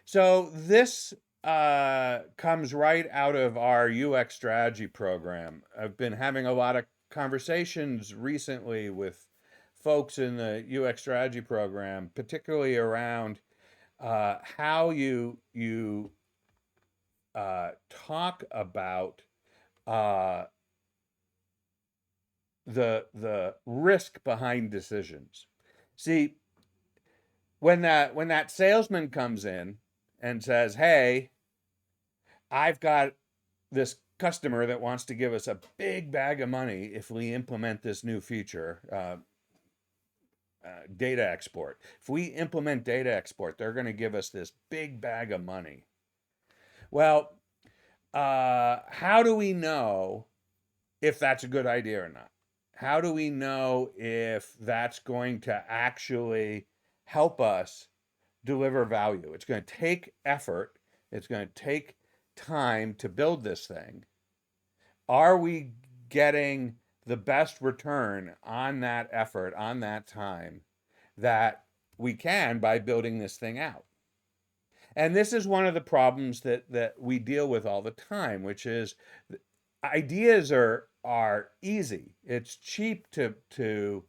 So this comes right out of our UX strategy program. I've been having a lot of conversations recently with folks in the UX strategy program, particularly around how you talk about uh, the risk behind decisions. See, when that salesman comes in and says, "Hey, I've got this customer that wants to give us a big bag of money if we implement this new feature, data export. If we implement data export, they're going to give us this big bag of money." Well, how do we know if that's a good idea or not? How do we know if that's going to actually help us deliver value? It's going to take effort, it's going to take time to build this thing. Are we getting the best return on that effort, on that time that we can by building this thing out? And this is one of the problems that we deal with all the time, which is ideas are easy. It's cheap to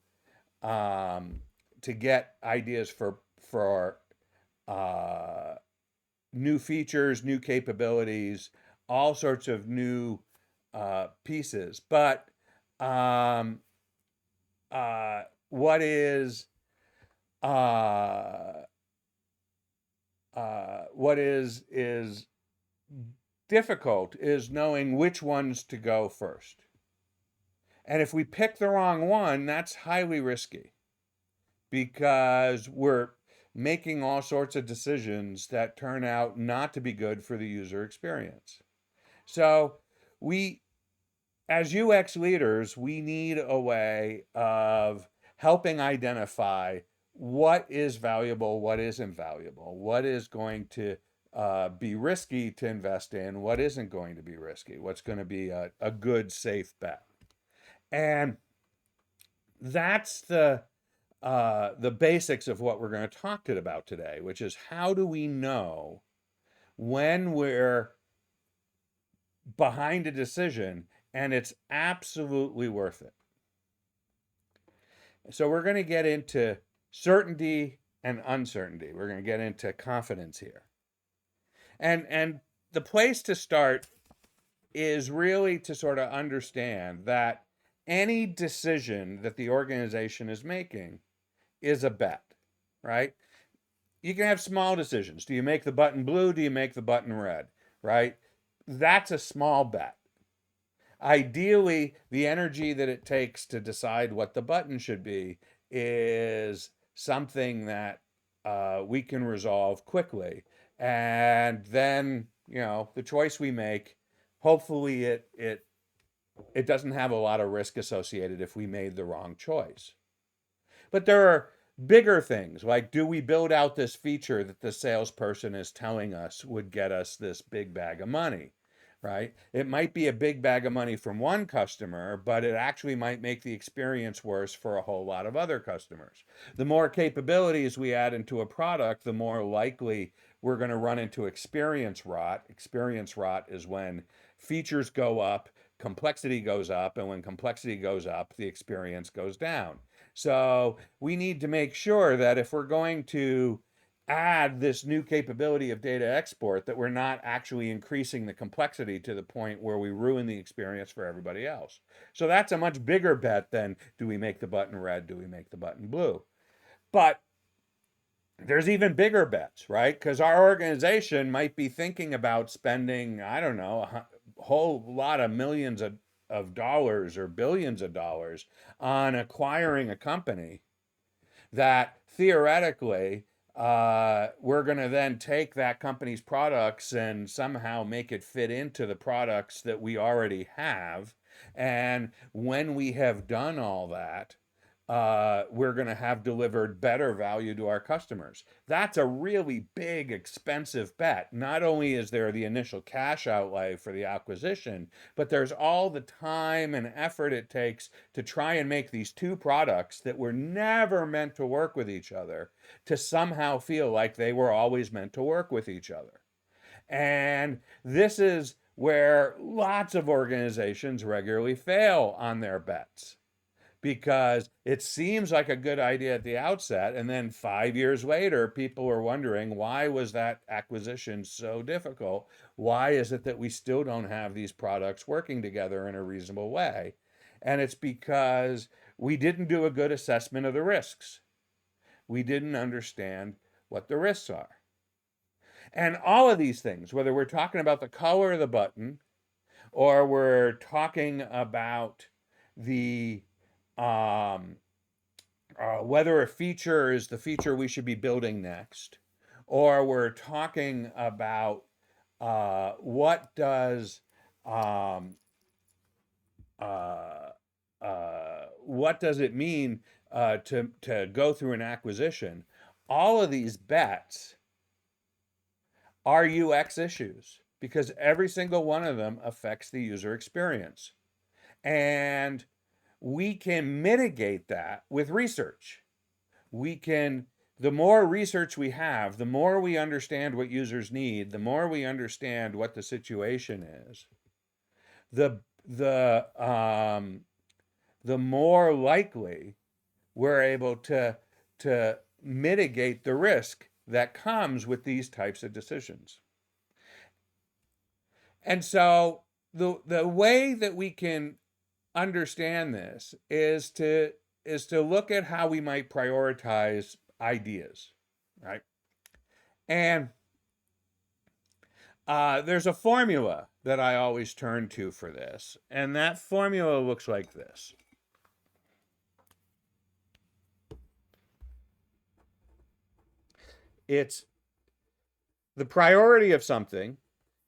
get ideas for uh, new features, new capabilities, all sorts of new pieces. But um, uh, what is uh, what is difficult is knowing which ones to go first. And if we pick the wrong one, that's highly risky because we're making all sorts of decisions that turn out not to be good for the user experience. So we as UX leaders, we need a way of helping identify what is valuable, what isn't valuable, what is going to be risky to invest in, what isn't going to be risky, what's going to be a good, safe bet. And that's the basics of what we're going to talk about today, which is how do we know when we're behind a decision and it's absolutely worth it. So we're going to get into certainty and uncertainty. We're going to get into confidence here. And the place to start is really to sort of understand that any decision that the organization is making is a bet, right? You can have small decisions. Do you make the button blue? Do you make the button red? Right? That's a small bet. Ideally, the energy that it takes to decide what the button should be is something that we can resolve quickly. And then, the choice we make, hopefully it doesn't have a lot of risk associated if we made the wrong choice. But there are bigger things like, do we build out this feature that the salesperson is telling us would get us this big bag of money? Right? It might be a big bag of money from one customer, but it actually might make the experience worse for a whole lot of other customers. The more capabilities we add into a product, the more likely we're going to run into experience rot. Experience rot is when features go up, complexity goes up, and when complexity goes up, the experience goes down. So we need to make sure that if we're going to add this new capability of data export, that we're not actually increasing the complexity to the point where we ruin the experience for everybody else. So that's a much bigger bet than, do we make the button red, do we make the button blue? But there's even bigger bets, right? Because our organization might be thinking about spending, I don't know, a whole lot of millions of dollars or billions of dollars on acquiring a company that theoretically we're going to then take that company's products and somehow make it fit into the products that we already have. And when we have done all that, we're going to have delivered better value to our customers. That's a really big, expensive bet. Not only is there the initial cash outlay for the acquisition, but there's all the time and effort it takes to try and make these two products that were never meant to work with each other to somehow feel like they were always meant to work with each other. And this is where lots of organizations regularly fail on their bets, because it seems like a good idea at the outset, and then 5 years later people are wondering, why was that acquisition so difficult? Why is it that we still don't have these products working together in a reasonable way? And it's because we didn't do a good assessment of the risks. We didn't understand what the risks are. And all of these things, whether we're talking about the color of the button, or we're talking about the whether a feature is the feature we should be building next, or we're talking about what does it mean to go through an acquisition. All of these bets are UX issues, because every single one of them affects the user experience. And we can mitigate that with research. The more research we have, the more we understand what users need, the more we understand what the situation is, the more likely we're able to mitigate the risk that comes with these types of decisions. And so the way that we can understand this is to look at how we might prioritize ideas, right? And there's a formula that I always turn to for this, and that formula looks like this. It's the priority of something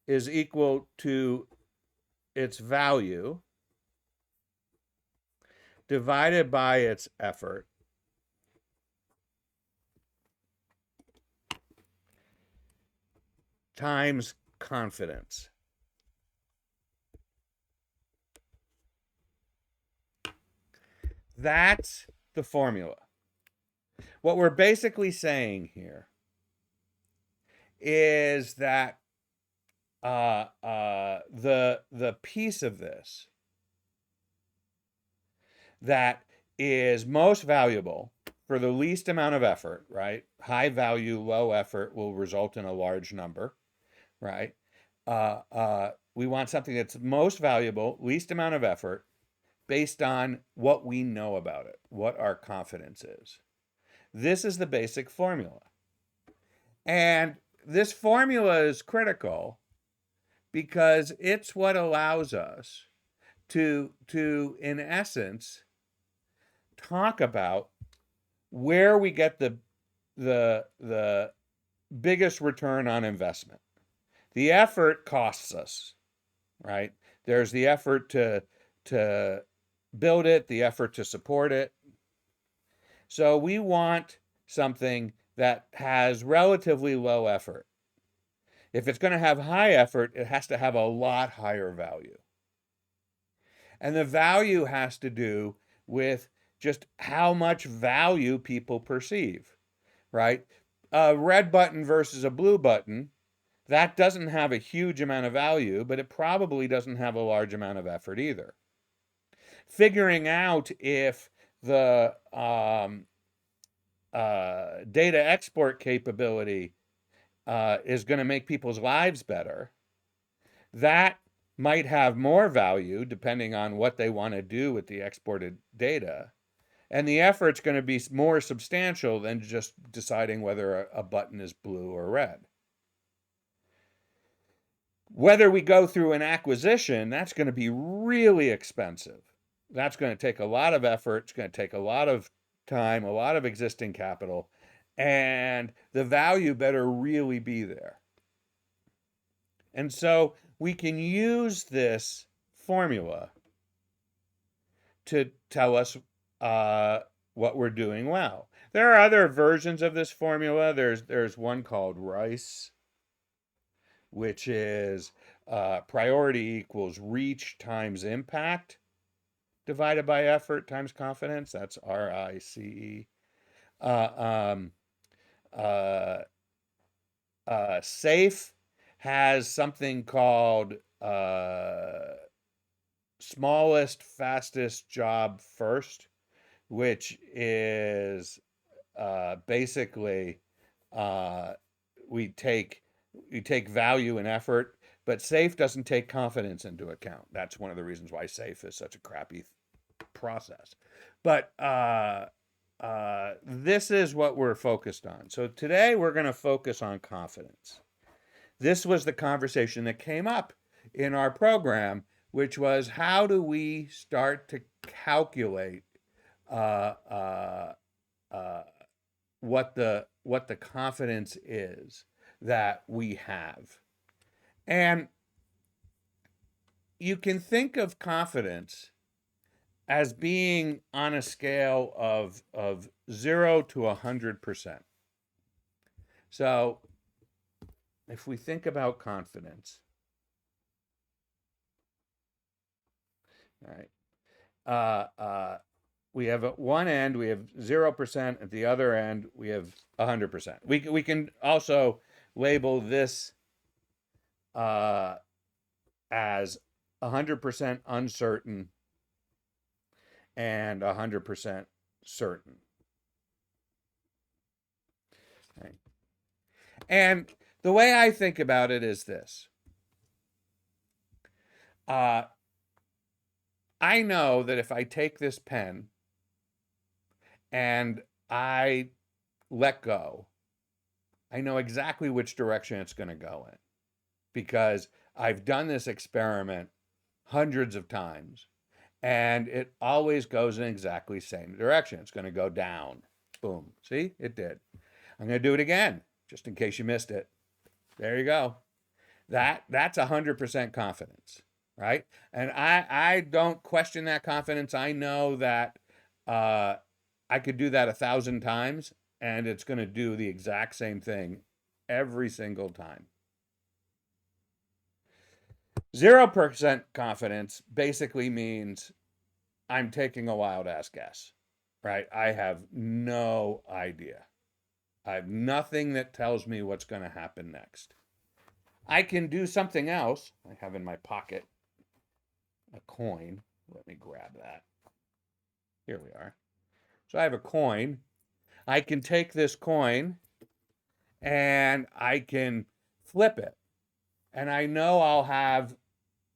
is equal to its value divided by its effort times confidence. That's the formula. What we're basically saying here is that the piece of this that is most valuable for the least amount of effort, right? High value, low effort will result in a large number, right? We want something that's most valuable, least amount of effort, based on what we know about it, what our confidence is. This is the basic formula. And this formula is critical because it's what allows us to in essence, talk about where we get the biggest return on investment. The effort costs us, right? There's the effort to build it, the effort to support it. So we want something that has relatively low effort. If it's going to have high effort, it has to have a lot higher value. And the value has to do with just how much value people perceive, right? A red button versus a blue button, that doesn't have a huge amount of value, but it probably doesn't have a large amount of effort either. Figuring out if the data export capability is going to make people's lives better, that might have more value depending on what they want to do with the exported data. And the effort's going to be more substantial than just deciding whether a button is blue or red. Whether we go through an acquisition, that's going to be really expensive. That's going to take a lot of effort. It's going to take a lot of time, a lot of existing capital, and the value better really be there. And so we can use this formula to tell us what we're doing well. There are other versions of this formula. There's one called Rice, which is priority equals reach times impact divided by effort times confidence. That's RICE. Uh, um, uh, SAFE has something called smallest, fastest job first, which is basically we take value and effort, but SAFE doesn't take confidence into account. That's one of the reasons why SAFE is such a crappy process. But this is what we're focused on. So today we're going to focus on confidence. This was the conversation that came up in our program, which was how do we start to calculate uh, uh, uh, what the confidence is that we have. And you can think of confidence as being on a scale of 0 to 100%. So if we think about confidence, right? We have at one end we have 0%, at the other end we have 100%. We can also label this as 100% uncertain and 100% certain. Right? And the way I think about it is this. I know that if I take this pen and I let go, I know exactly which direction it's going to go in because I've done this experiment hundreds of times and it always goes in exactly the same direction. It's going to go down. Boom. See, it did. I'm going to do it again just in case you missed it. There you go. That's 100% confidence, right? And I don't question that confidence. I know that I could do that 1,000 times and it's going to do the exact same thing every single time. 0% confidence basically means I'm taking a wild ass guess, right? I have no idea. I have nothing that tells me what's going to happen next. I can do something else. I have in my pocket a coin. Let me grab that. Here we are. So I have a coin. I can take this coin and I can flip it. And I know I'll have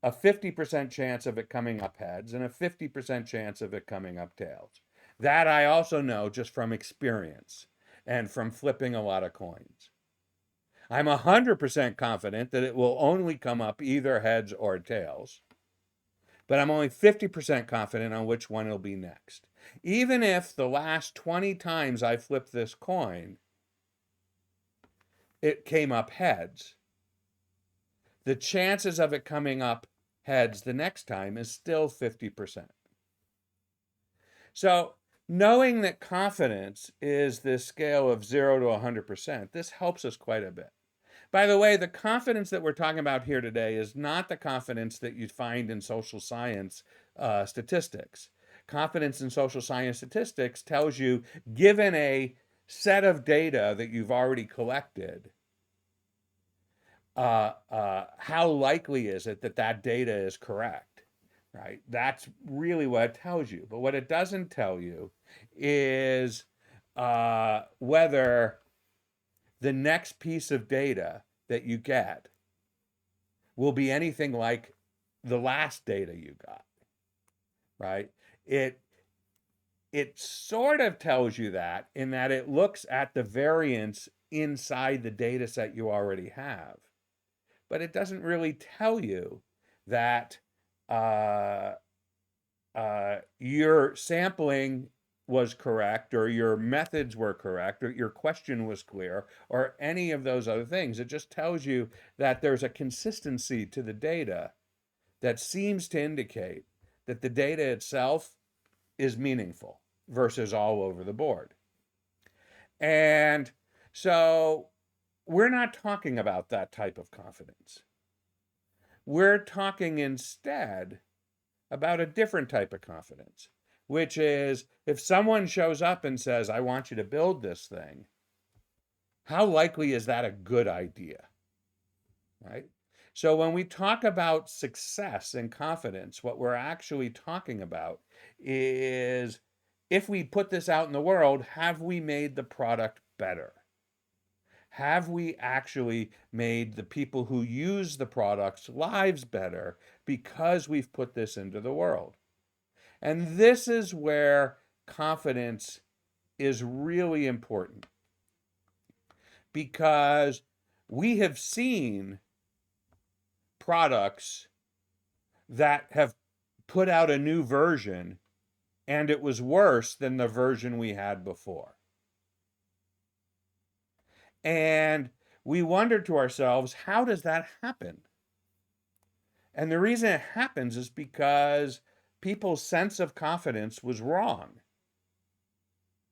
a 50% chance of it coming up heads and a 50% chance of it coming up tails. That I also know just from experience and from flipping a lot of coins. I'm 100% confident that it will only come up either heads or tails, but I'm only 50% confident on which one it'll be next. Even if the last 20 times I flipped this coin, it came up heads, the chances of it coming up heads the next time is still 50%. So knowing that confidence is this scale of 0 to 100%, this helps us quite a bit. By the way, the confidence that we're talking about here today is not the confidence that you find in social science statistics. Confidence in social science statistics tells you, given a set of data that you've already collected, how likely is it that that data is correct, right? That's really what it tells you. But what it doesn't tell you is whether the next piece of data that you get will be anything like the last data you got, right? It sort of tells you that in that it looks at the variance inside the data set you already have. But it doesn't really tell you that your sampling was correct or your methods were correct or your question was clear or any of those other things. It just tells you that there's a consistency to the data that seems to indicate that the data itself is meaningful. versus all over the board. And so we're not talking about that type of confidence. We're talking instead about a different type of confidence, which is if someone shows up and says, I want you to build this thing, how likely is that a good idea? Right? So when we talk about success and confidence, what we're actually talking about is if we put this out in the world, have we made the product better? Have we actually made the people who use the products lives better because we've put this into the world? And this is where confidence is really important, because we have seen products that have put out a new version and it was worse than the version we had before. And we wonder to ourselves, how does that happen? And the reason it happens is because people's sense of confidence was wrong,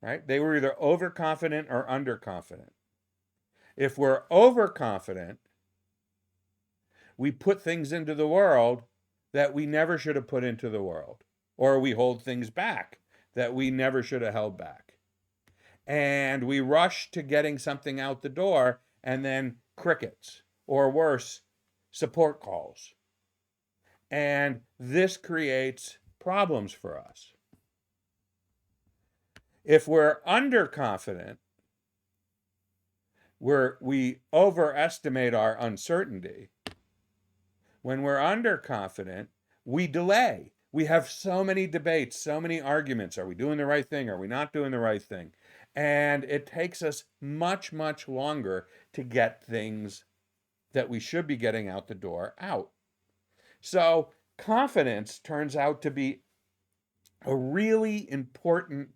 right? They were either overconfident or underconfident. If we're overconfident, we put things into the world that we never should have put into the world, or we hold things back that we never should have held back. And we rush to getting something out the door and then crickets, or worse, support calls. And this creates problems for us. If we're underconfident, we overestimate our uncertainty. When we're underconfident, we delay. We have so many debates, so many arguments. Are we doing the right thing? Are we not doing the right thing? And it takes us much, much longer to get things that we should be getting out the door out. So confidence turns out to be a really important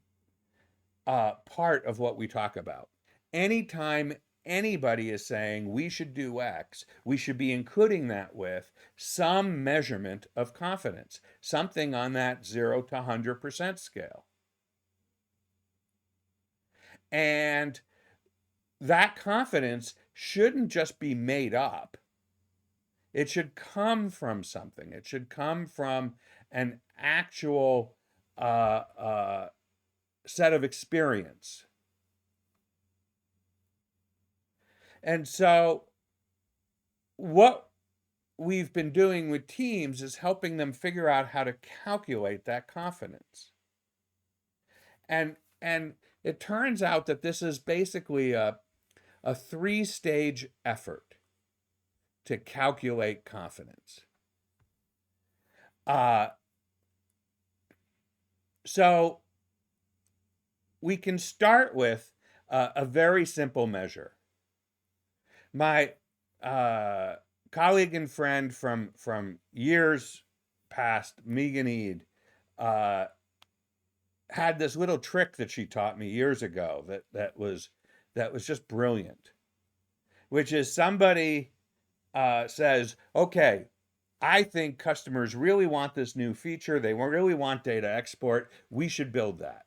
part of what we talk about. Anytime anybody is saying we should do X, we should be including that with some measurement of confidence, something on that 0 to 100% scale. And that confidence shouldn't just be made up. It should come from something. It should come from an actual set of experience. And so what we've been doing with teams is helping them figure out how to calculate that confidence. And it turns out that this is basically a 3-stage effort to calculate confidence. So we can start with a very simple measure. My colleague and friend from years past, Megan Eade, had this little trick that she taught me years ago that was just brilliant, which is somebody says, okay, I think customers really want this new feature. They really want data export. We should build that.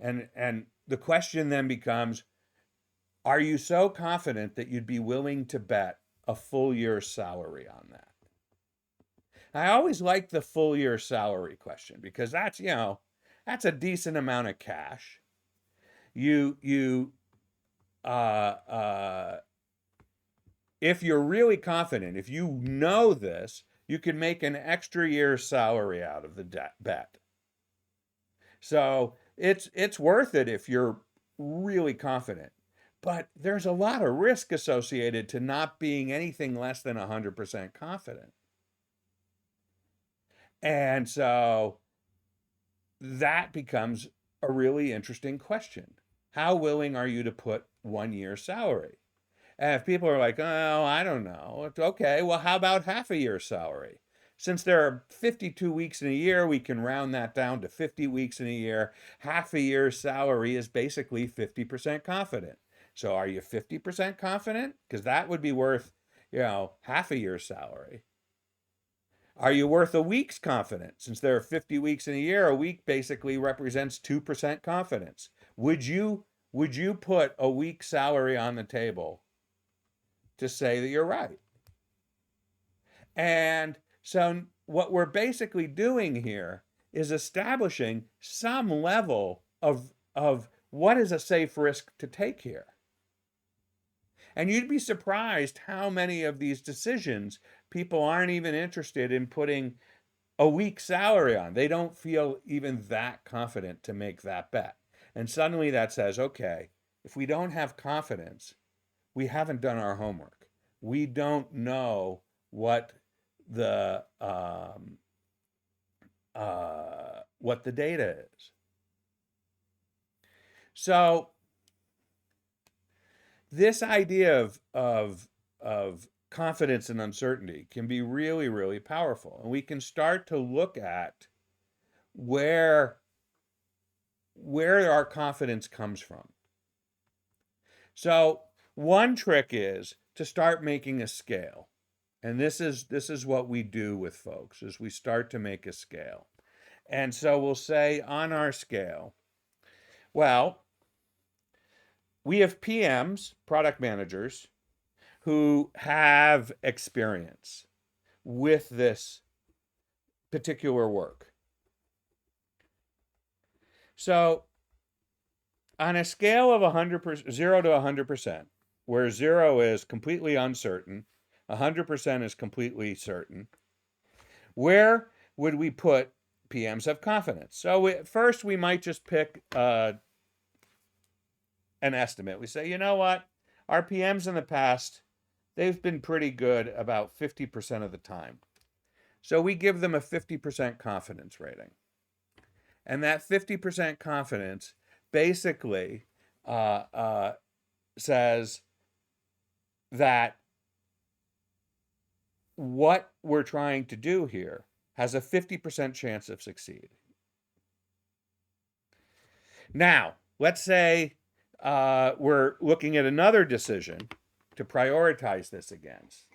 And the question then becomes, are you so confident that you'd be willing to bet a full year's salary on that? I always like the full year salary question, because that's a decent amount of cash. If you're really confident, if you know this, you can make an extra year's salary out of the bet. So it's worth it if you're really confident. But there's a lot of risk associated to not being anything less than 100% confident. And so that becomes a really interesting question. How willing are you to put 1 year's salary? And if people are like, oh, I don't know. It's okay, well, how about half a year's salary? Since there are 52 weeks in a year, we can round that down to 50 weeks in a year. Half a year's salary is basically 50% confident. So are you 50% confident? Because that would be worth, half a year's salary. Are you worth a week's confidence? Since there are 50 weeks in a year, a week basically represents 2% confidence. Would you put a week's salary on the table to say that you're right? And so what we're basically doing here is establishing some level of what is a safe risk to take here. And you'd be surprised how many of these decisions people aren't even interested in putting a week's salary on. They don't feel even that confident to make that bet. And suddenly that says, okay, if we don't have confidence, we haven't done our homework. We don't know what the data is. So this idea of confidence and uncertainty can be really, really powerful. And we can start to look at where our confidence comes from. So one trick is to start making a scale. And this is what we do with folks, is we start to make a scale. And so we'll say on our scale, well, we have PMs, product managers, who have experience with this particular work. So on a scale of 100%, 0 to 100%, where 0 is completely uncertain, 100% is completely certain, where would we put PMs of confidence? So first we might just pick an estimate. We say, you know what? Our PMs in the past, they've been pretty good about 50% of the time. So we give them a 50% confidence rating. And that 50% confidence basically says that what we're trying to do here has a 50% chance of succeeding. Now, let's say we're looking at another decision to prioritize this against.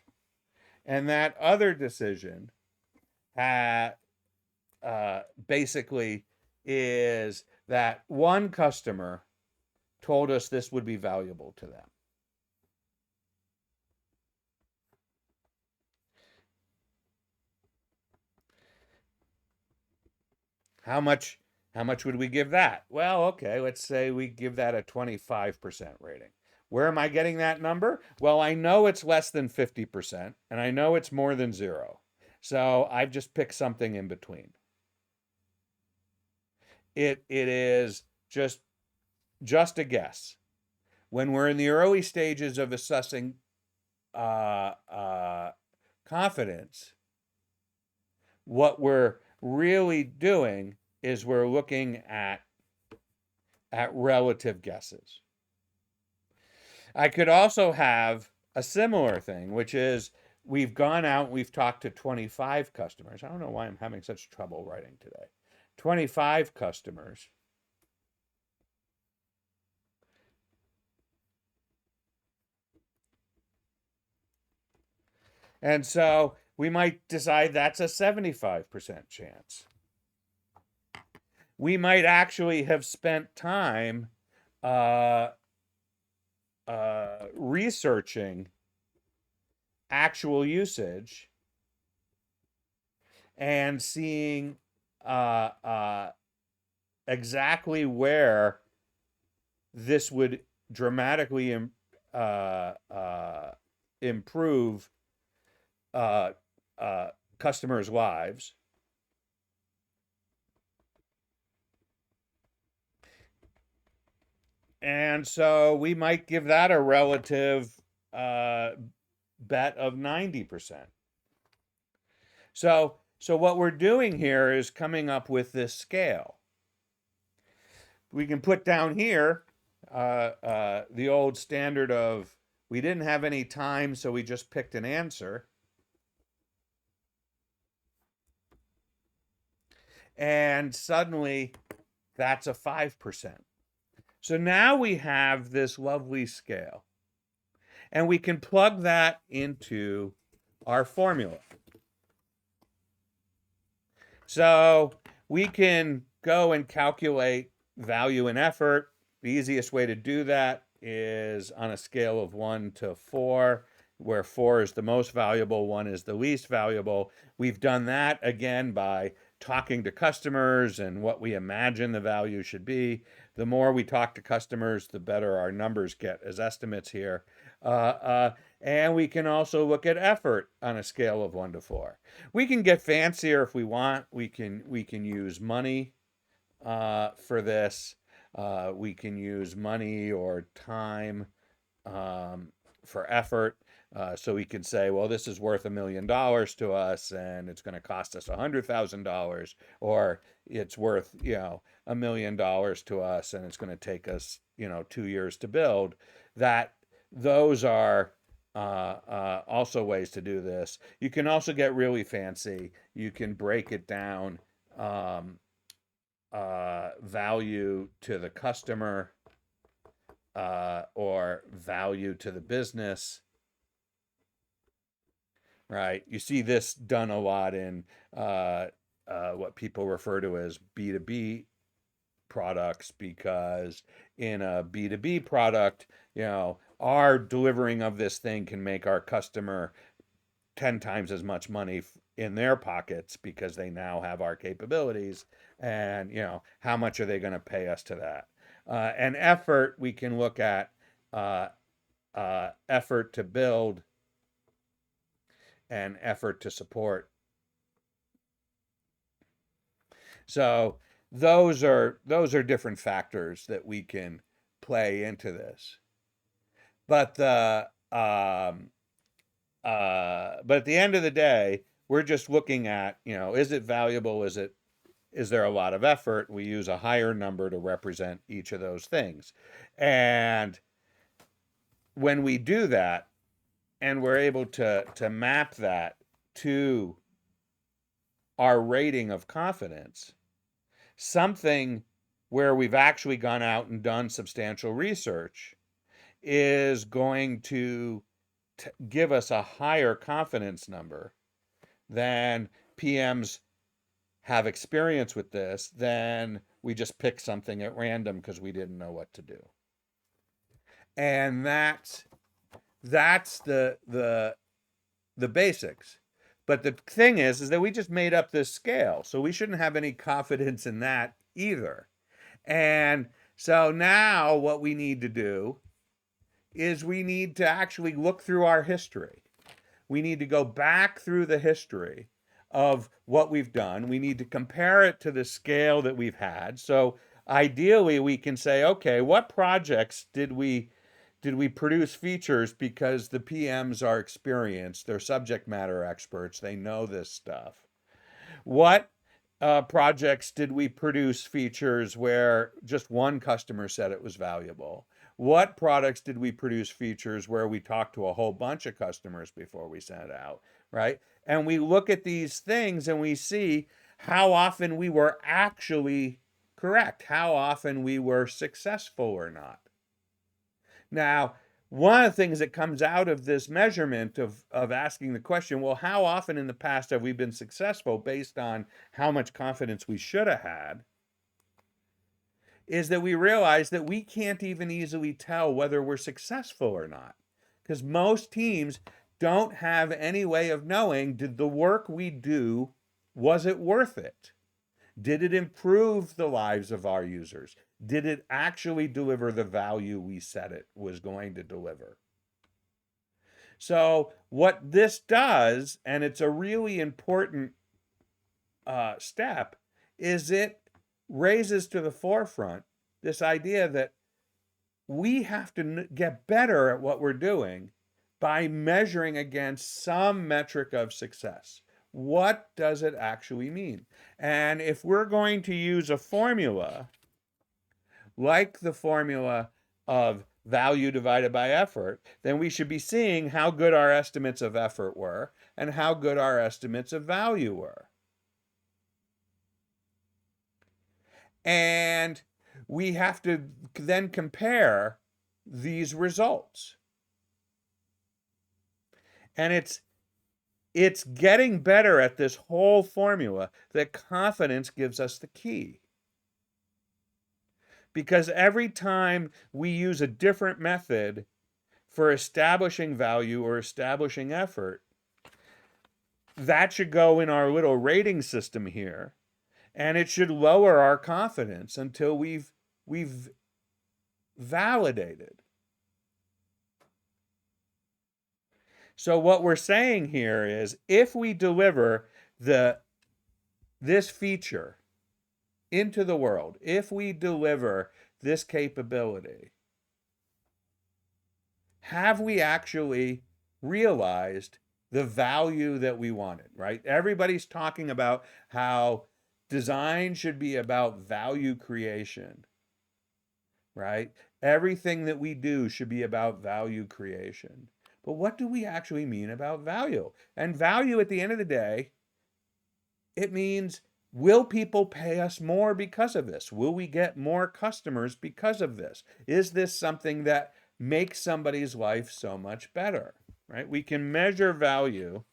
And that other decision basically is that one customer told us this would be valuable to them. How much would we give that? Well, okay, let's say we give that a 25% rating. Where am I getting that number? Well, I know it's less than 50%, and I know it's more than 0. So I've just picked something in between. It is just a guess. When we're in the early stages of assessing confidence, what we're really doing is we're looking at relative guesses. I could also have a similar thing, which is we've gone out, we've talked to 25 customers. I don't know why I'm having such trouble writing today. 25 customers. And so we might decide that's a 75% chance. We might actually have spent time researching actual usage and seeing exactly where this would dramatically improve customers' lives. And so we might give that a relative bet of 90%. So what we're doing here is coming up with this scale. We can put down here the old standard of we didn't have any time, so we just picked an answer. And suddenly that's a 5%. So now we have this lovely scale. And we can plug that into our formula. So we can go and calculate value and effort. The easiest way to do that is on a scale of 1 to 4, where 4 is the most valuable, 1 is the least valuable. We've done that again by talking to customers and what we imagine the value should be. The more we talk to customers, the better our numbers get as estimates here. And we can also look at effort on a scale of 1 to 4. We can get fancier if we want. We can use money for this. We can use money or time for effort. So we can say, well, this is worth $1 million to us, and it's going to cost us $100,000, or it's worth $1 million to us, and it's going to take us 2 years to build. Those are also ways to do this. You can also get really fancy. You can break it down, value to the customer, or value to the business. Right. You see this done a lot in what people refer to as B2B products, because in a B2B product, our delivering of this thing can make our customer 10 times as much money in their pockets because they now have our capabilities. And, how much are they going to pay us to that? And effort, we can look at effort to build and effort to support. So those are different factors that we can play into this. But but at the end of the day, we're just looking at, is it valuable? Is there a lot of effort? We use a higher number to represent each of those things. And when we do that, and we're able to map that to our rating of confidence, something where we've actually gone out and done substantial research is going to give us a higher confidence number than PMs have experience with this, then we just pick something at random because we didn't know what to do. And that's the basics. But the thing is that we just made up this scale, so we shouldn't have any confidence in that either. And so now what we need to do is we need to actually look through our history. We need to go back through the history of what we've done. We need to compare it to the scale that we've had. So ideally, we can say, okay, what projects did we produce features because the PMs are experienced, they're subject matter experts, they know this stuff? What projects did we produce features where just one customer said it was valuable? What products did we produce features where we talked to a whole bunch of customers before we sent it out, right? And we look at these things and we see how often we were actually correct, how often we were successful or not. Now, one of the things that comes out of this measurement of asking the question, well, how often in the past have we been successful based on how much confidence we should have had, is that we realize that we can't even easily tell whether we're successful or not. Because most teams don't have any way of knowing, did the work we do, was it worth it? Did it improve the lives of our users? Did it actually deliver the value we said it was going to deliver? So what this does, and it's a really important step, is it raises to the forefront this idea that we have to get better at what we're doing by measuring against some metric of success. What does it actually mean? And if we're going to use a formula like the formula of value divided by effort, then we should be seeing how good our estimates of effort were and how good our estimates of value were. And we have to then compare these results. And it's getting better at this whole formula that confidence gives us the key. Because every time we use a different method for establishing value or establishing effort, that should go in our little rating system here, and it should lower our confidence until we've validated. So what we're saying here is, if we deliver this feature into the world, if we deliver this capability, have we actually realized the value that we wanted, right? Everybody's talking about how design should be about value creation, right? Everything that we do should be about value creation. But what do we actually mean about value? And value, at the end of the day, it means, will people pay us more because of this? Will we get more customers because of this? Is this something that makes somebody's life so much better, right? We can measure value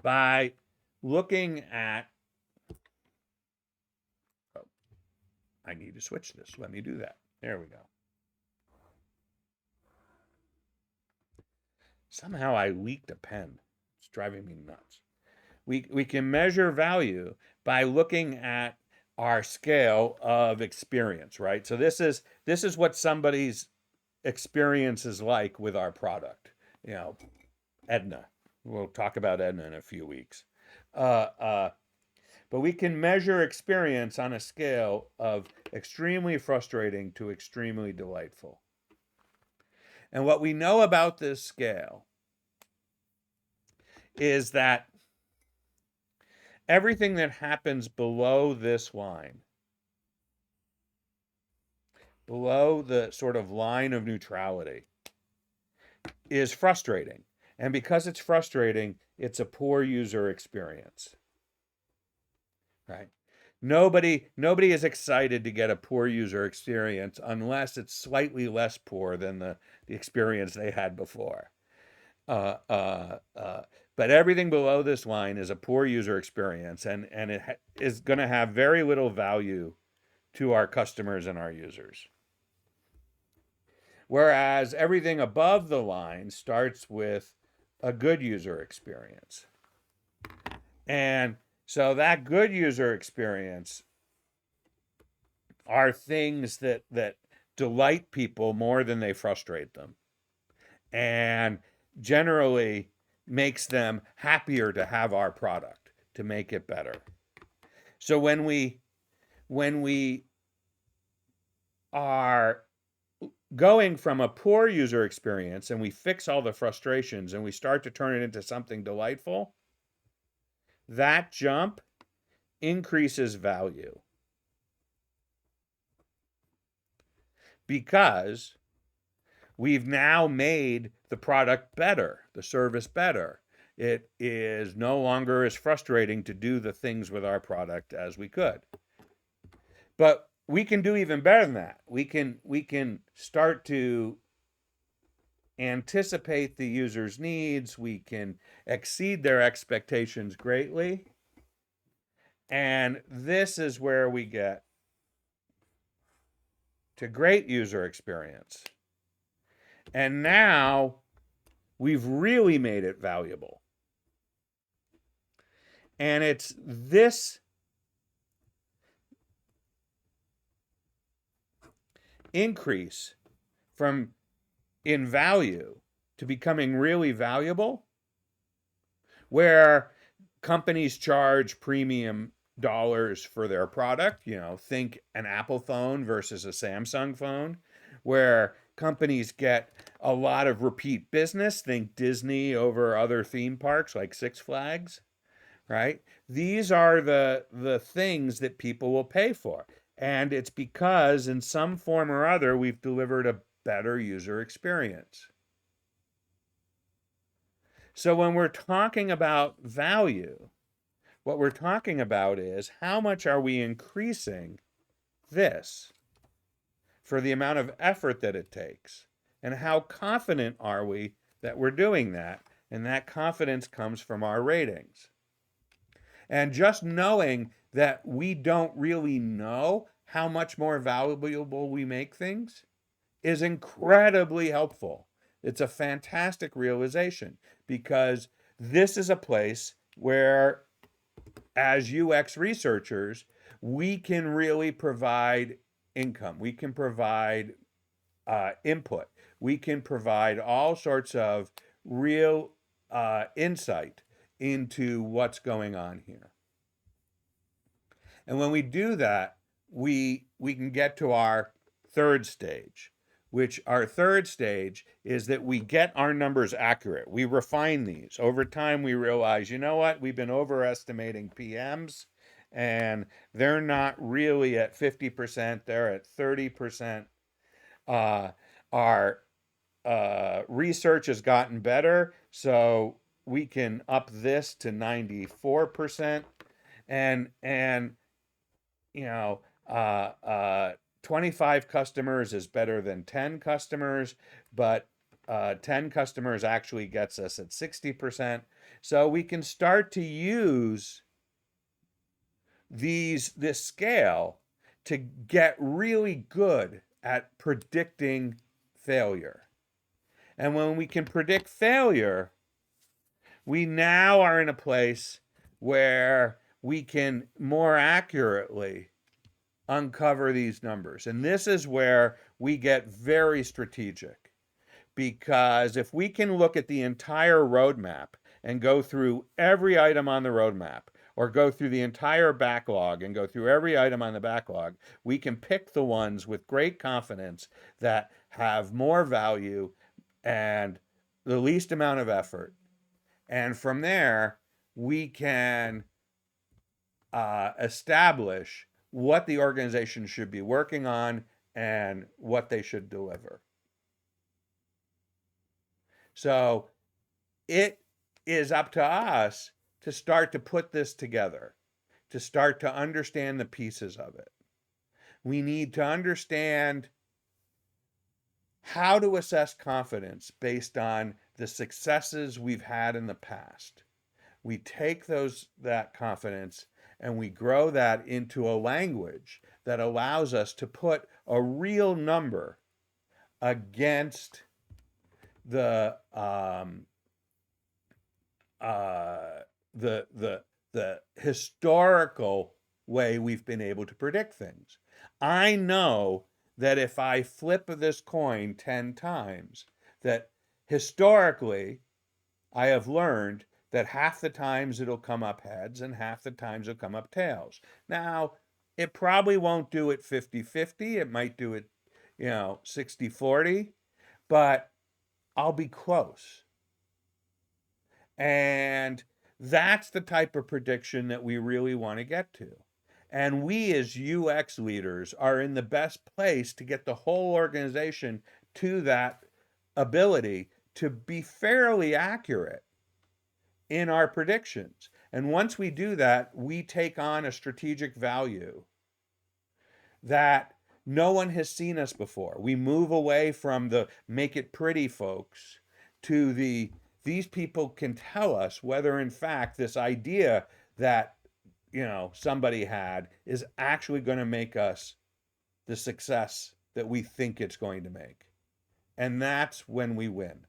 by looking at, oh, I need to switch this. Let me do that. There we go. Somehow I leaked a pen. It's driving me nuts. We can measure value by looking at our scale of experience, right? So this is what somebody's experience is like with our product. You know, Edna. We'll talk about Edna in a few weeks. But we can measure experience on a scale of extremely frustrating to extremely delightful. And what we know about this scale is that everything that happens below this line, below the sort of line of neutrality, is frustrating. And because it's frustrating, it's a poor user experience, right? Nobody is excited to get a poor user experience unless it's slightly less poor than the experience they had before. But everything below this line is a poor user experience, and it is going to have very little value to our customers and our users. Whereas everything above the line starts with a good user experience. And so that good user experience are things that delight people more than they frustrate them, and generally makes them happier to have our product, to make it better. So when we are going from a poor user experience and we fix all the frustrations and we start to turn it into something delightful, that jump increases value. Because we've now made the product better, the service better. It is no longer as frustrating to do the things with our product as we could. But we can do even better than that. We can start to anticipate the user's needs. We can exceed their expectations greatly. And this is where we get to great user experience. And now we've really made it valuable. And it's this increase from in value to becoming really valuable, where companies charge premium dollars for their product. You know, think an Apple phone versus a Samsung phone, where companies get a lot of repeat business. Think Disney over other theme parks like Six Flags, right? These are the things that people will pay for. And it's because in some form or other, we've delivered a better user experience. So when we're talking about value, what we're talking about is, how much are we increasing this for the amount of effort that it takes? And how confident are we that we're doing that? And that confidence comes from our ratings. And just knowing that we don't really know how much more valuable we make things is incredibly helpful. It's a fantastic realization because this is a place where, as UX researchers, we can really provide income. We can provide input. We can provide all sorts of real insight into what's going on here. And when we do that, we can get to our third stage, which our third stage is that we get our numbers accurate. We refine these. Over time, we realize, you know what? We've been overestimating PMs, and they're not really at 50%. They're at 30%. Our research has gotten better, so we can up this to 94%. And you know, 25 customers is better than 10 customers, but 10 customers actually gets us at 60%. So we can start to use this scale to get really good at predicting failure. And when we can predict failure, we now are in a place where we can more accurately uncover these numbers. And this is where we get very strategic, because if we can look at the entire roadmap and go through every item on the roadmap, or go through the entire backlog and go through every item on the backlog, we can pick the ones with great confidence that have more value and the least amount of effort. And from there, we can establish what the organization should be working on and what they should deliver. So it is up to us to start to put this together, to start to understand the pieces of it. We need to understand how to assess confidence based on the successes we've had in the past. We take that confidence and we grow that into a language that allows us to put a real number against the historical way we've been able to predict things. I know that if I flip this coin 10 times, that historically I have learned that half the times it'll come up heads and half the times it'll come up tails. Now, it probably won't do it 50-50. It might do it, 60-40, but I'll be close. And that's the type of prediction that we really want to get to. And we as UX leaders are in the best place to get the whole organization to that ability to be fairly accurate in our predictions. And once we do that, we take on a strategic value that no one has seen us before. We move away from the make it pretty folks to these people can tell us whether in fact this idea that somebody had is actually going to make us the success that we think it's going to make. And that's when we win.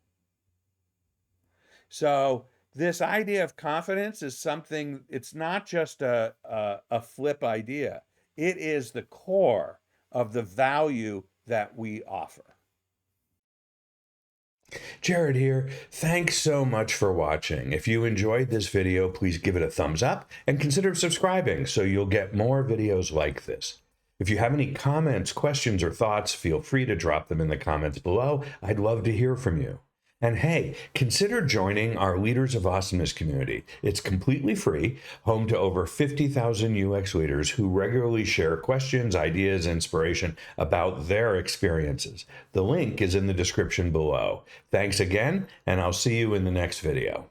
So this idea of confidence is something, it's not just a flip idea. It is the core of the value that we offer. Jared here. Thanks so much for watching. If you enjoyed this video, please give it a thumbs up and consider subscribing so you'll get more videos like this. If you have any comments, questions, or thoughts, feel free to drop them in the comments below. I'd love to hear from you. And hey, consider joining our Leaders of Awesomeness community. It's completely free, home to over 50,000 UX leaders who regularly share questions, ideas, inspiration about their experiences. The link is in the description below. Thanks again, and I'll see you in the next video.